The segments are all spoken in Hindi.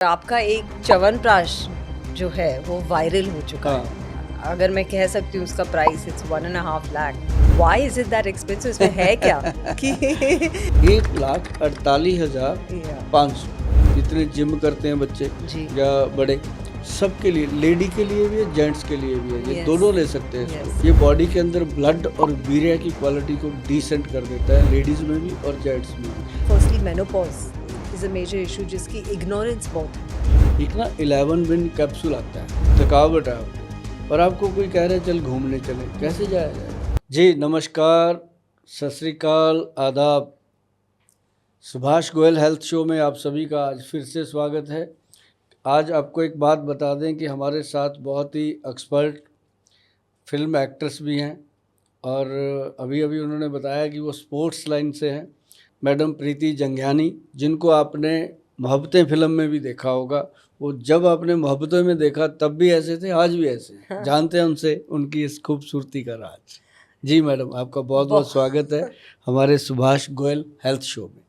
आपका एक च्यवनप्राश जो है वो वायरल हो चुका है। हाँ। अगर मैं कह सकती हूँ उसका price it's 1.5 lakh. Why is it that expensive? इसमें है क्या कि 1,48,500 जितने जिम करते हैं बच्चे जी या बड़े, सबके लिए, लेडी के लिए भी है, जेंट्स के लिए भी है, ये Yes. दोनों ले सकते हैं Yes. इसको। ये बॉडी के अंदर ब्लड और वीर्य की क्वालिटी को डिसेंट कर देता है, लेडीज में भी और जेंट्स में भी। Firstly menopause is a major issue जिसकी इग्नोरेंस बहुत है। एक ना 11 विन कैप्सूल आता है, थकावट है आपको, और आपको कोई कह रहा है चल घूमने चले, कैसे जाया जाए? जी नमस्कार, सत श्री अकाल, आदाब। सुभाष गोयल हेल्थ शो में आप सभी का आज फिर से स्वागत है। आज आपको एक बात बता दें कि हमारे साथ बहुत ही एक्सपर्ट फिल्म एक्ट्रेस भी हैं, और अभी अभी उन्होंने बताया कि वो स्पोर्ट्स लाइन से हैं। मैडम प्रीति जंगियानी, जिनको आपने मोहब्बतें फिल्म में भी देखा होगा। वो जब आपने मोहब्बतें में देखा तब भी ऐसे थे, आज भी ऐसे हैं। जानते हैं उनसे उनकी इस खूबसूरती का राज। जी मैडम, आपका बहुत बहुत स्वागत है हमारे सुभाष गोयल हेल्थ शो में।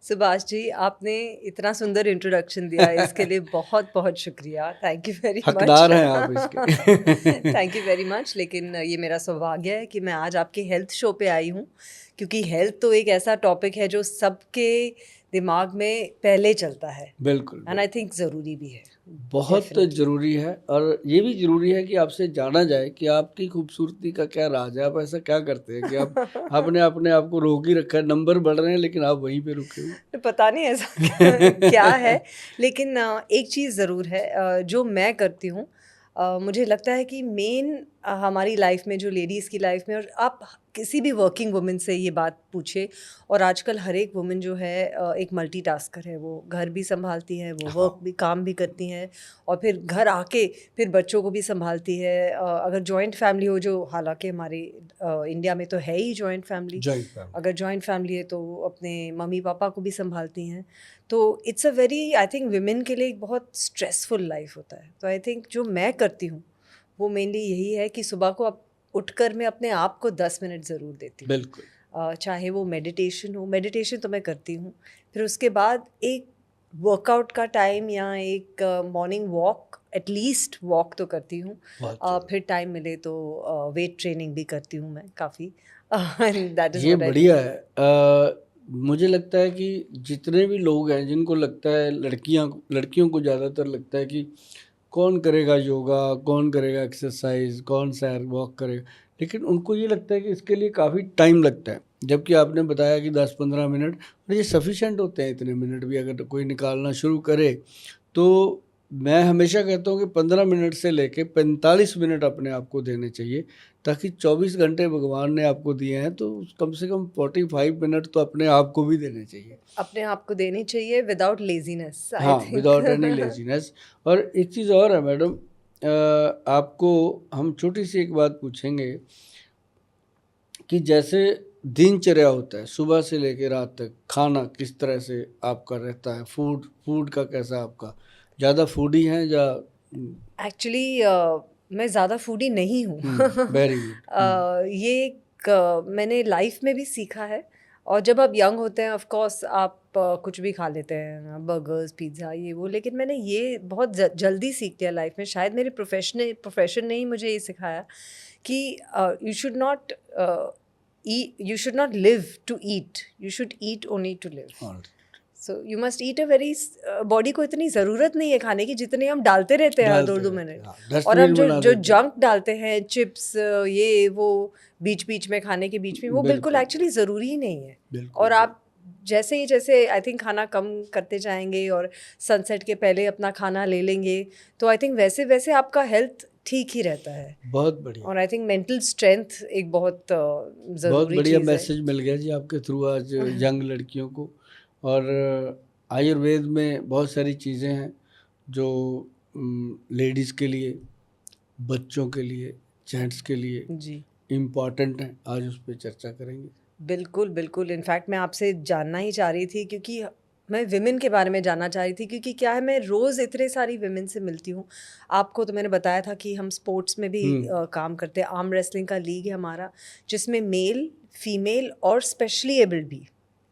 सुभाष जी, आपने इतना सुंदर इंट्रोडक्शन दिया, इसके लिए बहुत बहुत शुक्रिया। Thank you very much. हकदार हैं आप इसके। Thank you very much. लेकिन ये मेरा सौभाग्य है कि मैं आज आपके हेल्थ शो पे आई हूँ, क्योंकि हेल्थ तो एक ऐसा टॉपिक है जो सबके दिमाग में पहले चलता है। बिल्कुल, एंड आई थिंक ज़रूरी भी है, बहुत definitely. ज़रूरी है। और ये भी ज़रूरी है कि आपसे जाना जाए कि आपकी खूबसूरती का क्या राज है। आप ऐसा क्या करते हैं कि आप आपने अपने आप को रोक ही रखा है, नंबर बढ़ रहे हैं लेकिन आप वहीं पे रुके हुए। पता नहीं ऐसा क्या है। लेकिन एक चीज़ ज़रूर है जो मैं करती हूँ। मुझे लगता है कि मेन हमारी लाइफ में, जो लेडीज़ की लाइफ में, और आप किसी भी वर्किंग वुमन से ये बात पूछे, और आजकल हर एक वुमन जो है एक मल्टीटास्कर है। वो घर भी संभालती है, वो वर्क भी, काम भी करती हैं, और फिर घर आके फिर बच्चों को भी संभालती है। अगर जॉइंट फैमिली हो, जो हालांकि हमारे इंडिया में तो है ही जॉइंट फैमिली, अगर जॉइंट फैमिली है तो अपने मम्मी पापा को भी संभालती हैं। तो it's a very, I think women के लिए एक बहुत स्ट्रेसफुल लाइफ होता है। तो आई थिंक जो मैं करती हूँ वो मेनली यही है कि सुबह को अब उठकर मैं अपने आप को 10 मिनट ज़रूर देती हूँ। बिल्कुल। चाहे वो मेडिटेशन हो, मेडिटेशन तो मैं करती हूँ। फिर उसके बाद एक वर्कआउट का टाइम या एक मॉर्निंग वॉक, एटलीस्ट वॉक तो करती हूँ। फिर टाइम मिले तो वेट ट्रेनिंग भी करती हूँ मैं काफ़ी। दैट इज़ ये व्हाट आई बढ़िया है। मुझे लगता है कि जितने भी लोग हैं, जिनको लगता है, लड़कियों को ज़्यादातर लगता है कि कौन करेगा योगा, कौन करेगा एक्सरसाइज, कौन सैर वॉक करेगा, लेकिन उनको ये लगता है कि इसके लिए काफ़ी टाइम लगता है। जबकि आपने बताया कि 10-15 मिनट, और ये सफिशेंट होते हैं। इतने मिनट भी अगर कोई निकालना शुरू करे तो मैं हमेशा कहता हूँ कि 15 मिनट से लेके 45 मिनट अपने आप को देने चाहिए, ताकि 24 घंटे भगवान ने आपको दिए हैं तो कम से कम 45 मिनट तो अपने आप को भी देने चाहिए। अपने आप को देनी चाहिए विदाउट लेजीनेस, आई हाँ, थिंक। Without any laziness. और एक चीज़ और है मैडम, आपको हम छोटी सी एक बात पूछेंगे कि जैसे दिनचर्या होता है, सुबह से लेकर रात तक खाना किस तरह से आपका रहता है, फूड का कैसा आपका, ज़्यादा फूडी हैं या? एक्चुअली मैं ज़्यादा फूडी नहीं हूँ। Very good. ये एक मैंने लाइफ में भी सीखा है। और जब आप यंग होते हैं, ऑफ कोर्स आप कुछ भी खा लेते हैं, बर्गर्स, पिज़्ज़ा, ये वो। लेकिन मैंने ये बहुत जल्दी सीख लिया लाइफ में। शायद मेरे प्रोफेशन ने ही मुझे ये सिखाया कि you should not live to eat, you should eat only to live. So you must eat a very, body को इतनी ज़रूरत नहीं है खाने की जितने हम डालते रहते हैं हर 2-2 मिनट। और अब जो जंक डालते हैं, चिप्स, ये वो, बीच बीच में, खाने के बीच में, वो बिल्कुल एक्चुअली ज़रूरी ही नहीं है। और आप जैसे आई थिंक खाना कम करते जाएंगे और सनसेट के पहले अपना खाना ले लेंगे, तो आई थिंक वैसे वैसे आपका हेल्थ ठीक ही रहता है। बहुत बढ़िया। और आई थिंक मेंटल स्ट्रेंथ एक बहुत बहुत बढ़िया मैसेज मिल गया जी आपके थ्रू आज यंग लड़कियों को। और आयुर्वेद में बहुत सारी चीज़ें हैं जो लेडीज़ के लिए, बच्चों के लिए, जेंट्स के लिए जी इम्पॉर्टेंट हैं। आज उस पर चर्चा करेंगे। बिल्कुल बिल्कुल। इनफैक्ट मैं आपसे जानना ही चाह रही थी, क्योंकि मैं विमेन के बारे में जानना चाह रही थी। क्योंकि क्या है, मैं रोज़ इतने सारी विमेन से मिलती हूँ। आपको तो मैंने बताया था कि हम स्पोर्ट्स में भी काम करते हैं। आर्म रेसलिंग का लीग है हमारा, जिसमें मेल, फीमेल और स्पेशली एबल्ड भी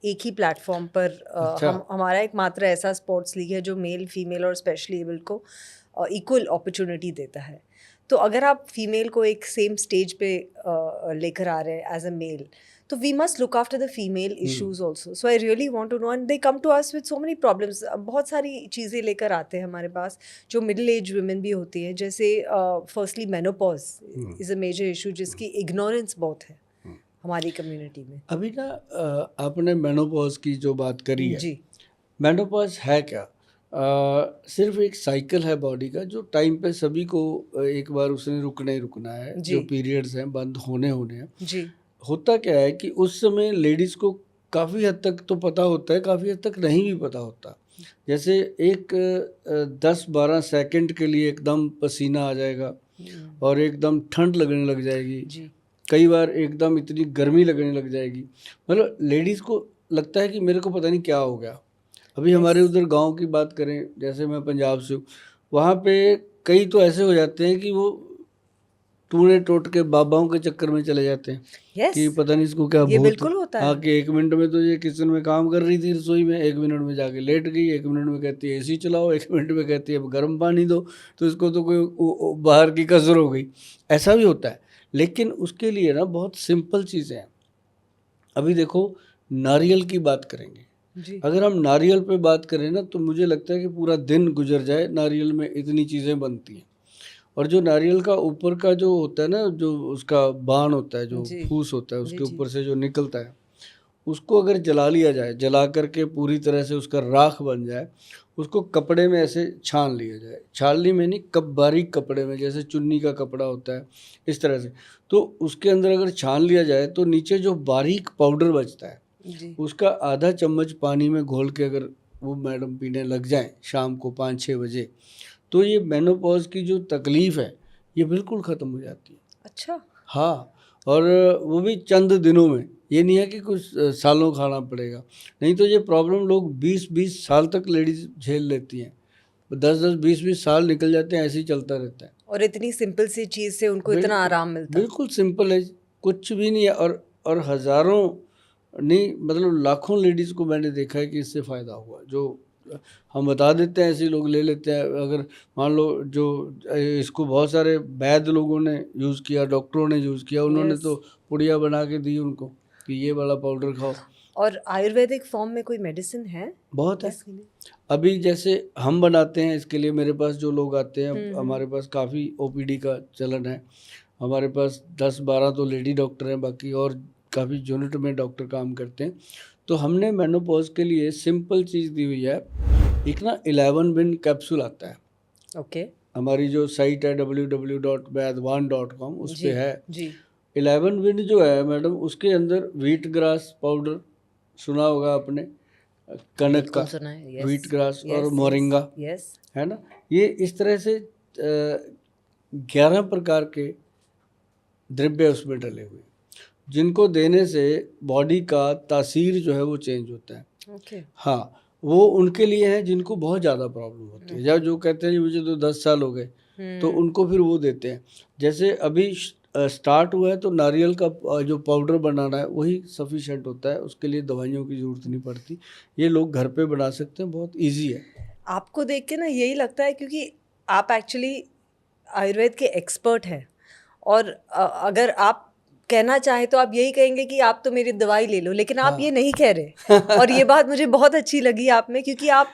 एक ही प्लेटफॉर्म पर अच्छा। हमारा एक मात्र ऐसा स्पोर्ट्स लीग है जो मेल फीमेल और स्पेशली एबल्ड को इक्वल अपॉर्चुनिटी देता है। तो अगर आप फीमेल को एक सेम स्टेज पे लेकर आ रहे हैं एज अ मेल, तो we must look after the female issues also. So I really want to know, and they come to us with so many problems. बहुत सारी चीज़ें लेकर आते हैं हमारे पास जो मिडिल एज वुमेन भी होती हैं, जैसे firstly menopause is a major issue जिसकी इग्नोरेंस बहुत है हमारी कम्युनिटी में। अभी ना आपने मेनोपॉज की जो बात करी है, जी मेनोपॉज है क्या? सिर्फ एक साइकिल है बॉडी का जो टाइम पे सभी को एक बार उसने रुकना ही रुकना है। जी जो पीरियड्स हैं बंद होने हैं। जी होता क्या है कि उस समय लेडीज़ को काफ़ी हद तक तो पता होता है, काफ़ी हद तक नहीं भी पता होता। जैसे एक 10-12 सेकंड के लिए एकदम पसीना आ जाएगा और एकदम ठंड लगने लग जाएगी। जी कई बार एकदम इतनी गर्मी लगने लग जाएगी, मतलब लेडीज़ को लगता है कि मेरे को पता नहीं क्या हो गया। अभी हमारे यस उधर गांव की बात करें, जैसे मैं पंजाब से हूँ, वहाँ पे कई तो ऐसे हो जाते हैं कि वो टूने टोट के बाबाओं के चक्कर में चले जाते हैं यस कि पता नहीं इसको क्या ये भूत। बिल्कुल होता हाँ, है। कि 1 मिनट में तो ये किचन में काम कर रही थी रसोई में, 1 मिनट में जाके लेट गई, 1 मिनट में कहती है एसी चलाओ, 1 मिनट में कहती है अब गर्म पानी दो, तो इसको तो कोई बाहर की कसर हो गई। ऐसा भी होता है, लेकिन उसके लिए ना बहुत सिंपल चीज़ें हैं। अभी देखो, नारियल की बात करेंगे। जी अगर हम नारियल पे बात करें ना, तो मुझे लगता है कि पूरा दिन गुजर जाए, नारियल में इतनी चीज़ें बनती हैं। और जो नारियल का ऊपर का जो होता है ना, जो उसका बाण होता है, जो जी फूस होता है, जी उसके जी ऊपर से जो निकलता है, उसको अगर जला लिया जाए, जला करके पूरी तरह से उसका राख बन जाए, उसको कपड़े में ऐसे छान लिया जाए। छाननी में नहीं, कब बारीक कपड़े में, जैसे चुन्नी का कपड़ा होता है, इस तरह से। तो उसके अंदर अगर छान लिया जाए तो नीचे जो बारीक पाउडर बचता है, जी उसका आधा चम्मच पानी में घोल के अगर वो मैडम पीने लग जाएं शाम को 5-6 बजे, तो ये मेनोपॉज की जो तकलीफ़ है, ये बिल्कुल ख़त्म हो जाती है। अच्छा हाँ, और वो भी चंद दिनों में। ये नहीं है कि कुछ सालों खाना पड़ेगा। नहीं तो ये प्रॉब्लम लोग 20-20 साल तक लेडीज़ झेल लेती हैं। 10-10, 20-20 साल निकल जाते हैं, ऐसे ही चलता रहता है। और इतनी सिंपल सी चीज़ से उनको इतना बिल्कुल, आराम मिलता। बिल्कुल सिंपल है, कुछ भी नहीं है। और हज़ारों नहीं, मतलब लाखों लेडीज़ को मैंने देखा है कि इससे फ़ायदा हुआ। जो हम बता देते हैं, ऐसे ही लोग ले लेते हैं। अगर मान लो जो इसको बहुत सारे वैद्य लोगों ने यूज़ किया, डॉक्टरों ने यूज़ किया, उन्होंने यस तो पुड़िया बना के दी उनको कि ये वाला पाउडर खाओ। और आयुर्वेदिक फॉर्म में कोई मेडिसिन है बहुत है। इसके लिए? अभी जैसे हम बनाते हैं, इसके लिए मेरे पास जो लोग आते हैं, हमारे हम्म। पास काफ़ी ओपीडी का चलन है। हमारे पास 10-12 तो लेडी डॉक्टर हैं, बाकी और काफ़ी यूनिट में डॉक्टर काम करते हैं। तो हमने मेनोपॉज के लिए सिंपल चीज़ दी हुई है। एक ना 11 विन कैप्सूल आता है। ओके हमारी जो साइट है www.vaidwan.com, उस पे जी है। जी 11 विन जो है मैडम, उसके अंदर व्हीट ग्रास पाउडर सुना होगा आपने, कनक का, बिल्कुल सुना है। यस व्हीट ग्रास और यस यस मोरिंगा, यस है ना। ये इस तरह से 11 प्रकार के द्रव्य उसमें डले हुए हैं, जिनको देने से बॉडी का तासीर जो है वो चेंज होता है। ओके हाँ, वो उनके लिए है जिनको बहुत ज़्यादा प्रॉब्लम होती है, या जो कहते हैं जी मुझे तो 10 साल हो गए, तो उनको फिर वो देते हैं। जैसे अभी स्टार्ट हुआ है, तो नारियल का जो पाउडर बनाना है वही सफिशेंट होता है, उसके लिए दवाइयों की ज़रूरत नहीं पड़ती। ये लोग घर पे बना सकते हैं, बहुत ईजी है। आपको देख के ना यही लगता है, क्योंकि आप एक्चुअली आयुर्वेद के एक्सपर्ट हैं। और अगर आप कहना चाहें तो आप यही कहेंगे कि आप तो मेरी दवाई ले लो, लेकिन आप ये नहीं कह रहे। और ये बात मुझे बहुत अच्छी लगी आप में, क्योंकि आप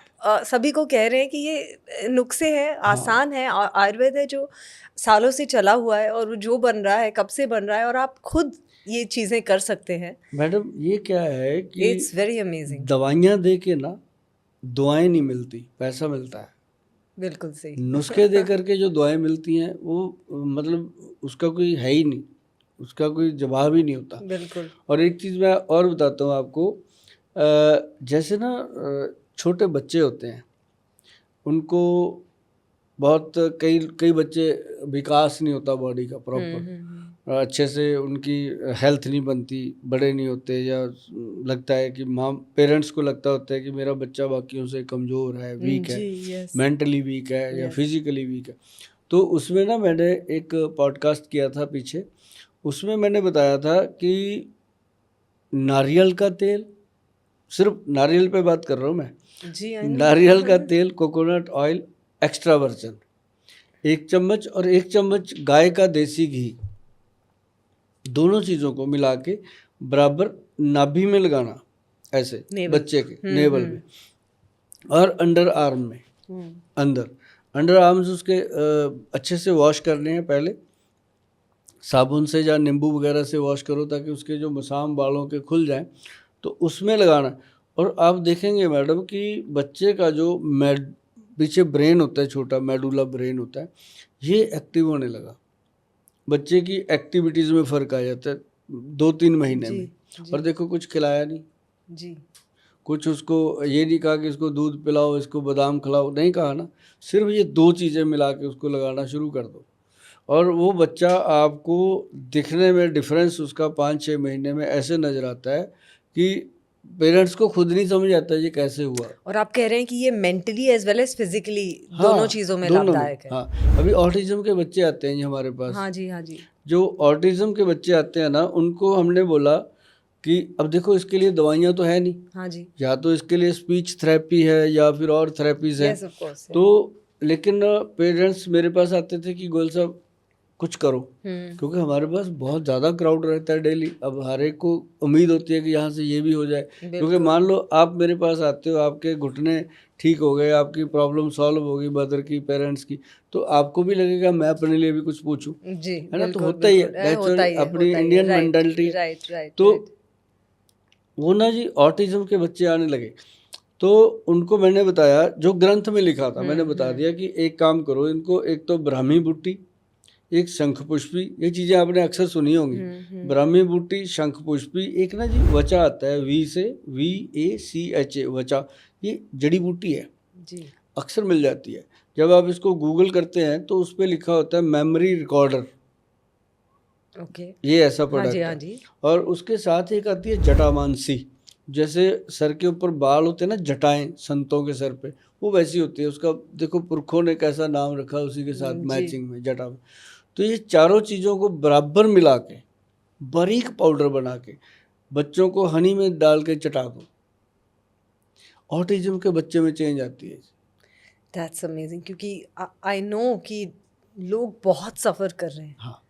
सभी को कह रहे हैं कि ये नुस्खे हैं, आसान है, आयुर्वेद है जो सालों से चला हुआ है, और जो बन रहा है कब से बन रहा है, और आप खुद ये चीज़ें कर सकते हैं। मैडम, ये क्या है कि इट्स वेरी अमेजिंग। दवाइयाँ दे के ना दुआएं नहीं मिलती, पैसा मिलता है। बिल्कुल सही। नुस्खे दे करके जो दुआएं मिलती हैं, वो मतलब उसका कोई है ही नहीं, उसका कोई जवाब ही नहीं होता। बिल्कुल और एक चीज़ मैं और बताता हूँ आपको, जैसे ना छोटे बच्चे होते हैं, उनको बहुत कई कई बच्चे विकास नहीं होता बॉडी का प्रॉपर, अच्छे से उनकी हेल्थ नहीं बनती, बड़े नहीं होते, या लगता है कि माँ पेरेंट्स को लगता होता है कि मेरा बच्चा बाकियों से कमज़ोर है, वीक है, जी यस मेंटली वीक है या यस फिजिकली वीक है। तो उसमें ना मैंने एक पॉडकास्ट किया था पीछे, उसमें मैंने बताया था कि नारियल का तेल, सिर्फ नारियल पे बात कर रहा हूँ मैं। जी आई नो। नारियल का तेल, कोकोनट ऑयल एक्स्ट्रा वर्जन 1 चम्मच और 1 चम्मच गाय का देसी घी, दोनों चीज़ों को मिला के बराबर नाभि में लगाना, ऐसे नेवल। बच्चे के नेवल में और अंडर आर्म में, अंडर आर्म्स उसके अच्छे से वॉश करने हैं पहले, साबुन से या नींबू वगैरह से वॉश करो ताकि उसके जो मसाम बालों के खुल जाएं, तो उसमें लगाना। और आप देखेंगे मैडम कि बच्चे का जो पीछे ब्रेन होता है, छोटा मेडुला ब्रेन होता है, ये एक्टिव होने लगा। बच्चे की एक्टिविटीज़ में फ़र्क आ जाता है 2-3 महीने जी, में। जी। और देखो कुछ खिलाया नहीं, जी कुछ उसको ये नहीं कहा कि इसको दूध पिलाओ, इसको बादाम खिलाओ, नहीं कहा ना, सिर्फ ये 2 चीज़ें मिला के उसको लगाना शुरू कर दो और वो बच्चा आपको दिखने में डिफरेंस उसका 5-6 महीने में ऐसे नज़र आता है कि पेरेंट्स को खुद नहीं समझ आता ये कैसे हुआ। और आप कह रहे हैं कि ये mentally as well as physically हाँ, दोनों चीज़ों में दोनों में। लाभदायक है। हाँ, अभी ऑटिज्म के बच्चे आते हैं जी हमारे पास। हाँ जी, हाँ जी। जो ऑटिज्म के बच्चे आते हैं ना, उनको हमने बोला कि अब देखो इसके लिए दवाइयाँ तो है नहीं, हाँ जी। या तो इसके लिए स्पीच थेरेपी है या फिर और थेरेपीज़ हैं। Yes of course. तो लेकिन पेरेंट्स मेरे पास आते थे कि गोयल साहब कुछ करो, क्योंकि हमारे पास बहुत ज़्यादा क्राउड रहता है डेली। अब हर एक को उम्मीद होती है कि यहाँ से ये भी हो जाए, क्योंकि मान लो आप मेरे पास आते हो, आपके घुटने ठीक हो गए, आपकी प्रॉब्लम सॉल्व होगी मदर की, पेरेंट्स की, तो आपको भी लगेगा मैं अपने लिए भी कुछ पूछूं, जी, है ना। तो बिल्कुल, होता ही है, बिल्कुल। नेचुरल होता ही है, अपनी होता ही है। इंडियन राइट, मेंटालिटी है। राइट, राइट, तो राइट। वो ना जी ऑटिज्म के बच्चे आने लगे, तो उनको मैंने बताया जो ग्रंथ में लिखा था, मैंने बता दिया कि एक काम करो, इनको एक तो ब्राह्मी बूटी, एक शंख पुष्पी, ये चीज़ें आपने अक्सर सुनी होंगी, ब्राह्मी बूटी, शंख पुष्पी, एक ना जी वचा आता है, VACHA, वचा, ये जड़ी बूटी है जी। अक्सर मिल जाती है। जब आप इसको गूगल करते हैं तो उस पर लिखा होता है मेमोरी रिकॉर्डर, ओके। ये ऐसा हाँ प्रोडक्ट जी, हाँ है। जी। और उसके साथ एक आती है जटामानसी, जैसे सर के ऊपर बाल होते हैं ना, जटाएं संतों के सर पे, वो वैसी होती है। उसका देखो पुरखों ने कैसा नाम रखा, उसी के साथ जी। मैचिंग में जटा में। तो ये चारों चीज़ों को बराबर मिला के बारीक पाउडर बना के बच्चों को हनी में डाल के चटा दो, ऑटिज्म के बच्चे में चेंज आती है। दैट्स अमेजिंग, क्योंकि आई नो कि लोग बहुत सफ़र कर रहे हैं। हाँ,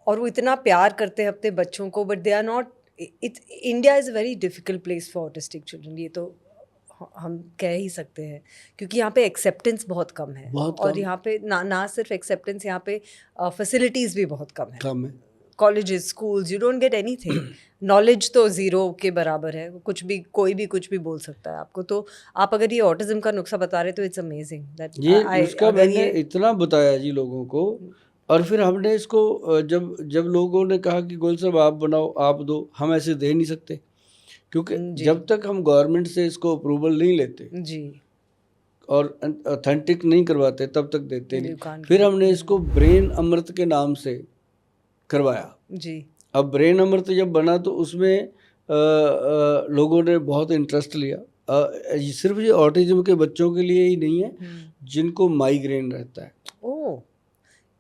और वो इतना प्यार करते हैं अपने बच्चों को, but they are not. India is a very difficult place for autistic children, ये तो हम कह ही सकते हैं, क्योंकि यहाँ पे एक्सेप्टेंस बहुत कम है। बहुत और कम। यहाँ पे ना सिर्फ एक्सेप्टेंस, यहाँ पे फैसिलिटीज़ भी बहुत कम है। कम है। Colleges, schools, you don't get anything. Knowledge तो ज़ीरो के बराबर है, कुछ भी कोई भी कुछ भी बोल सकता है आपको। तो आप अगर ये ऑटिज्म का नुस्खा बता रहे तो इट्स अमेजिंग दैट ये नुस्खा अगर मैंने ये इतना बताया जी लोगों को, और फिर हमने इसको जब जब लोगों ने कहा कि गोयल साहब आप बनाओ, आप दो, हम ऐसे दे नहीं सकते, क्योंकि जी। जब तक हम गवर्नमेंट से इसको अप्रूवल नहीं लेते जी। और ऑथेंटिक नहीं करवाते तब तक देते You नहीं। can't फिर give. हमने इसको ब्रेन अमृत के नाम से करवाया। जी। अब ब्रेन अमृत जब बना तो उसमें लोगों ने बहुत इंटरेस्ट लिया। सिर्फ ये ऑटिज्म के बच्चों के लिए ही नहीं है, जिनको माइग्रेन रहता है। ओह,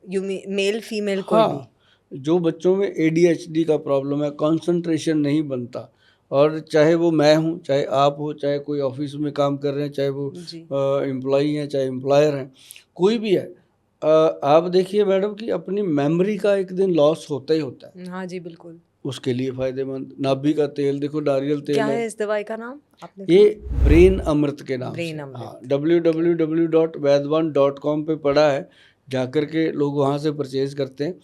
यू मेल फीमेल कोई भी? हाँ, जो बच्चों में ADHD का प्रॉब्लम है, कंसंट्रेशन नहीं बनता, और चाहे वो मैं हूँ, चाहे आप हो, चाहे कोई ऑफिस में काम कर रहे हैं, चाहे वो जी। एम्प्लॉई हैं, चाहे एम्प्लॉयर हैं, कोई भी है, आप देखिए मैडम कि अपनी मेमोरी का एक दिन लॉस होता ही होता है। हाँ जी, बिल्कुल। उसके लिए फ़ायदेमंद नाभि का तेल, देखो नारियल तेल क्या है। है इस दवाई का नाम आपने ये ब्रेन अमृत के नाम ब्रेन से, अमृत। हाँ, www.vaidwan.com पे पड़ा है, जाकर के लोग वहाँ से परचेज करते हैं,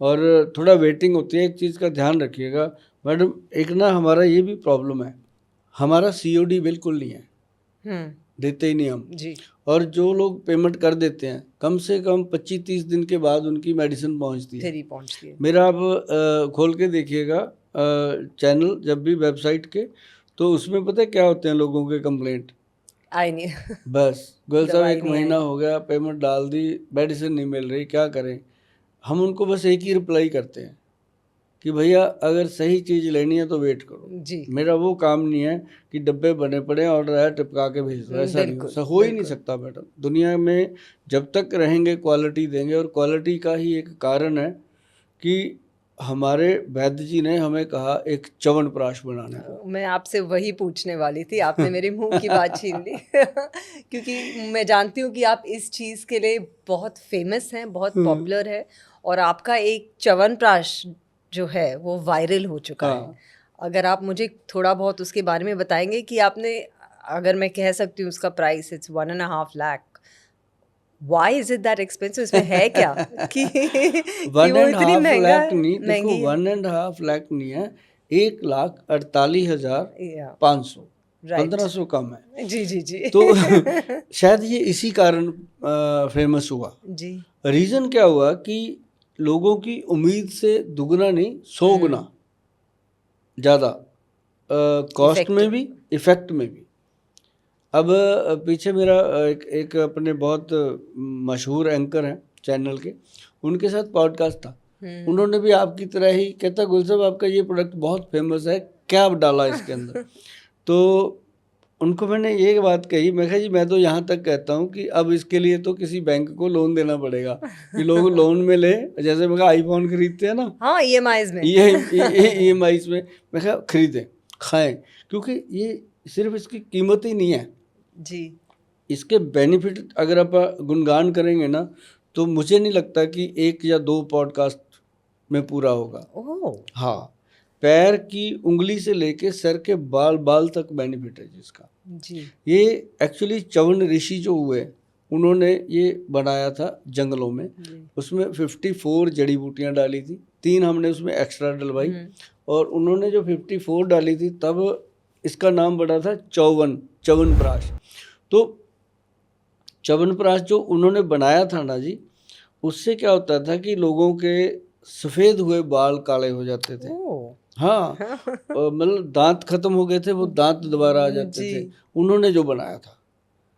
और थोड़ा वेटिंग होती है। एक चीज़ का ध्यान रखिएगा मैडम, एक ना हमारा ये भी प्रॉब्लम है, हमारा COD बिल्कुल नहीं है, देते ही नहीं हम। जी। और जो लोग पेमेंट कर देते हैं, कम से कम 25-30 दिन के बाद उनकी मेडिसिन पहुंचती है। फिर ही पहुंचती है। मेरा आप खोल के देखिएगा चैनल जब भी वेबसाइट के, तो उसमें पता है क्या होते हैं लोगों के कंप्लेंट, आई नहीं। बस गोयल साहब दवाई 1 नहीं महीना आई। हो गया, पेमेंट डाल दी, मेडिसिन नहीं मिल रही, क्या करें। हम उनको बस एक ही रिप्लाई करते हैं कि भैया अगर सही चीज़ लेनी है तो वेट करो। जी। मेरा वो काम नहीं है कि डब्बे बने पड़े हैं, ऑर्डर आया टिपका के भेज दो, ऐसा नहीं बिल्कुल, हो ही नहीं बिल्कुल। सकता मैडम। दुनिया में जब तक रहेंगे क्वालिटी देंगे, और क्वालिटी का ही एक कारण है कि हमारे वैद्य जी ने हमें कहा एक च्यवनप्राश बनाने को। मैं आपसे वही पूछने वाली थी, आपने मेरे मुंह की बात छीन ली। क्योंकि मैं जानती हूँ कि आप इस चीज़ के लिए बहुत फेमस हैं, बहुत पॉपुलर है, और आपका एक च्यवनप्राश जो है वो वायरल हो चुका है। हाँ। अगर आप मुझे थोड़ा बहुत उसके बारे में बताएंगे कि आपने, अगर मैं कह सकती हूँ उसका price it's 1.5 lakh, why is it that expensive, इसमें है क्या कि कि वन वो एंड इतनी हाफ महंगा लाख नहीं, देखो महंगी है? 1.5 लाख नहीं है, 1,48,500, या राइट, 1500 कम है। जी जी जी। तो शायद ये इसी कारण फेमस हुआ। जी। रीज़न क्या हुआ कि लोगों की उम्मीद से दुगना नहीं 100 गुना ज़्यादा कॉस्ट में भी, इफ़ेक्ट में भी। अब पीछे मेरा एक अपने बहुत मशहूर एंकर हैं चैनल के, उनके साथ पॉडकास्ट था। उन्होंने भी आपकी तरह ही कहता, गुल साहब आपका ये प्रोडक्ट बहुत फेमस है, क्या डाला इसके अंदर? तो उनको मैंने ये बात कही, मैं कहा जी मैं तो यहाँ तक कहता हूँ कि अब इसके लिए तो किसी बैंक को लोन देना पड़ेगा कि लोग लोन में ले, जैसे मैं कहा आईफोन खरीदते हैं ना, हाँ, EMIs में, EMIs में, मैं कहा खरीदें, खाएं, क्योंकि ये सिर्फ इसकी कीमत ही नहीं है जी। इसके बेनिफिट अगर आप गुणगान करेंगे ना, तो मुझे नहीं लगता कि 1 या 2 पॉडकास्ट में पूरा होगा। ओह! हाँ, पैर की उंगली से लेके सर के बाल बाल तक बेनिफिट है जिसका। जी। ये एक्चुअली च्यवन ऋषि जो हुए, उन्होंने ये बनाया था जंगलों में। जी। उसमें 54 जड़ी बूटियाँ डाली थी, 3 हमने उसमें एक्स्ट्रा डलवाई, और उन्होंने जो 54 डाली थी तब इसका नाम पड़ा था च्यवनप्राश। तो च्यवनप्राश जो उन्होंने बनाया था ना जी, उससे क्या होता था कि लोगों के सफ़ेद हुए बाल काले हो जाते थे। ओह! हाँ, मतलब दांत खत्म हो गए थे, वो दांत दोबारा आ जाते थे, जी। उन्होंने जो बनाया था।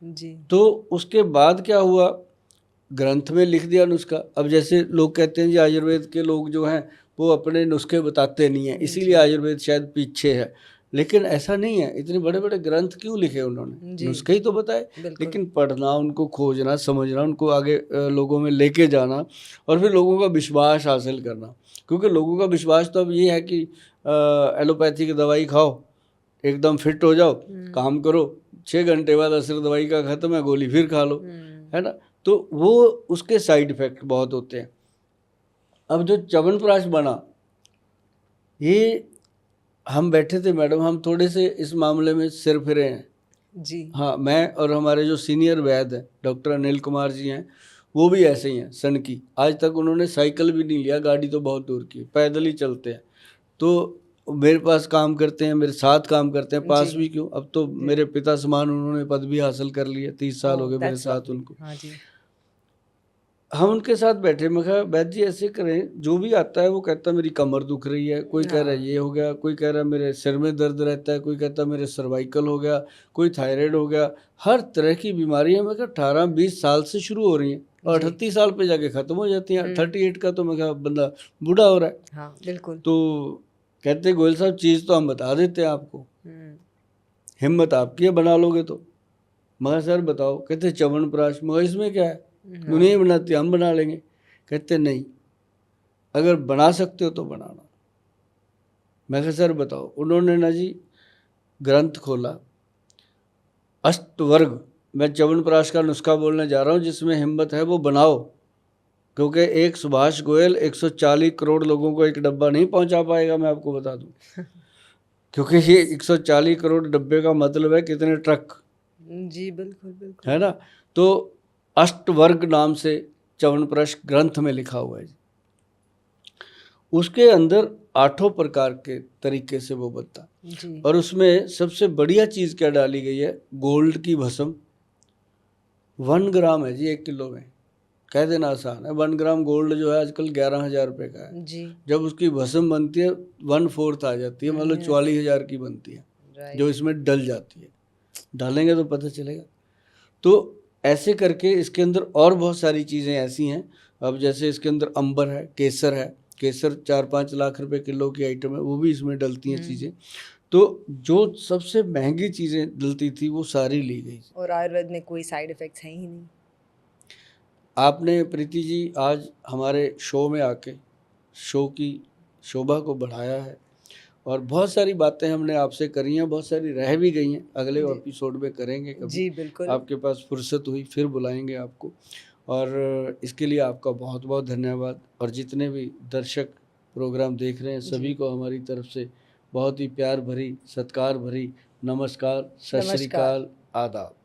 जी। तो उसके बाद क्या हुआ, ग्रंथ में लिख दिया नुस्खा। अब जैसे लोग कहते हैं जी आयुर्वेद के लोग जो हैं वो अपने नुस्खे बताते नहीं हैं, इसीलिए आयुर्वेद शायद पीछे है, लेकिन ऐसा नहीं है। इतने बड़े बड़े ग्रंथ क्यों लिखे उन्होंने? जी। नुस्खे ही तो बताए, बिल्कुल। लेकिन पढ़ना, उनको खोजना, समझना, उनको आगे लोगों में लेके जाना, और फिर लोगों का विश्वास हासिल करना। क्योंकि लोगों का विश्वास तो अब ये है कि एलोपैथी की दवाई खाओ, एकदम फिट हो जाओ, काम करो, 6 घंटे बाद असर दवाई का ख़त्म है, गोली फिर खा लो, है ना? तो वो उसके साइड इफ़ेक्ट बहुत होते हैं। अब जो च्यवनप्राश बना, ये हम बैठे थे मैडम, हम थोड़े से इस मामले में सिर फिरे हैं। जी। हाँ, मैं और हमारे जो सीनियर वैद्य हैं डॉक्टर अनिल कुमार जी हैं, वो भी ऐसे ही हैं सन की। आज तक उन्होंने साइकिल भी नहीं लिया, गाड़ी तो बहुत दूर की, पैदल ही चलते हैं। तो मेरे पास काम करते हैं, मेरे साथ काम करते हैं, पास जी। भी क्यों, अब तो मेरे पिता समान उन्होंने पद भी हासिल कर लिए, 30 साल हो ओह! गए मेरे दैट्स साथ लवली। उनको। हाँ जी। हम उनके साथ बैठे, मैं कहा वैद्य जी ऐसे करें, जो भी आता है वो कहता है मेरी कमर दुख रही है, कोई कह रहा है ये हो गया, कोई कह रहा है मेरे सिर में दर्द रहता है, कोई कहता है मेरे सर्वाइकल हो गया, कोई थायराइड हो गया, हर तरह की बीमारी है। मैं कहा 18-20 साल से शुरू हो रही हैं और 38 साल पे जाके ख़त्म हो जाती हैं। 38 का तो मैं कहा बंदा बूढ़ा हो रहा है। हाँ, बिल्कुल। तो कहते गोयल साहब चीज़ तो हम बता देते हैं आपको, हिम्मत आपकी है बना लोगे तो। मगर सर बताओ, कहते च्यवनप्राश, मगर इसमें क्या है, दुनिया ही बनाती है, हम बना लेंगे। कहते नहीं, अगर बना सकते हो तो बनाना। मैं कहा सर बताओ। उन्होंने ना जी ग्रंथ खोला, अष्टवर्ग, मैं च्यवनप्राश का नुस्खा बोलने जा रहा हूँ, जिसमें हिम्मत है वो बनाओ, क्योंकि एक सुभाष गोयल 140 करोड़ लोगों को एक डब्बा नहीं पहुंचा पाएगा, मैं आपको बता दूं। क्योंकि ये 140 करोड़ डब्बे का मतलब है कितने ट्रक, जी, बिल्कुल, बिल्कुल। है ना? तो अष्टवर्ग नाम से च्यवनप्राश ग्रंथ में लिखा हुआ है। उसके अंदर 8 प्रकार के तरीके से वो बनता, और उसमें सबसे बढ़िया चीज़ क्या डाली गई है, गोल्ड की भस्म। 1 ग्राम है जी 1 किलो में, कह देना आसान है। 1 ग्राम गोल्ड जो है आजकल 11,000 रुपये का है जी। जब उसकी भस्म बनती है 1/4 आ जाती है, मतलब 44,000 की बनती है, जो इसमें डल जाती है। डालेंगे तो पता चलेगा। तो ऐसे करके इसके अंदर और बहुत सारी चीज़ें ऐसी हैं। अब जैसे इसके अंदर अंबर है, केसर 4-5 लाख रुपए किलो की आइटम है, वो भी इसमें डलती हैं चीज़ें। तो जो सबसे महंगी चीज़ें डलती थी वो सारी ली गई। और आयुर्वेद में कोई साइड इफ़ेक्ट्स हैं ही नहीं। आपने प्रीति जी आज हमारे शो में आके शो की शोभा को बढ़ाया है। और बहुत सारी बातें हमने आपसे करी हैं, बहुत सारी रह भी गई हैं, अगले जी। एपिसोड में करेंगे कभी। जी, बिल्कुल। आपके पास फुर्सत हुई फिर बुलाएंगे आपको। और इसके लिए आपका बहुत बहुत धन्यवाद। और जितने भी दर्शक प्रोग्राम देख रहे हैं सभी जी, को हमारी तरफ से बहुत ही प्यार भरी, सत्कार भरी नमस्कार, सत श्री नमस्कार। अकाल, आदाब।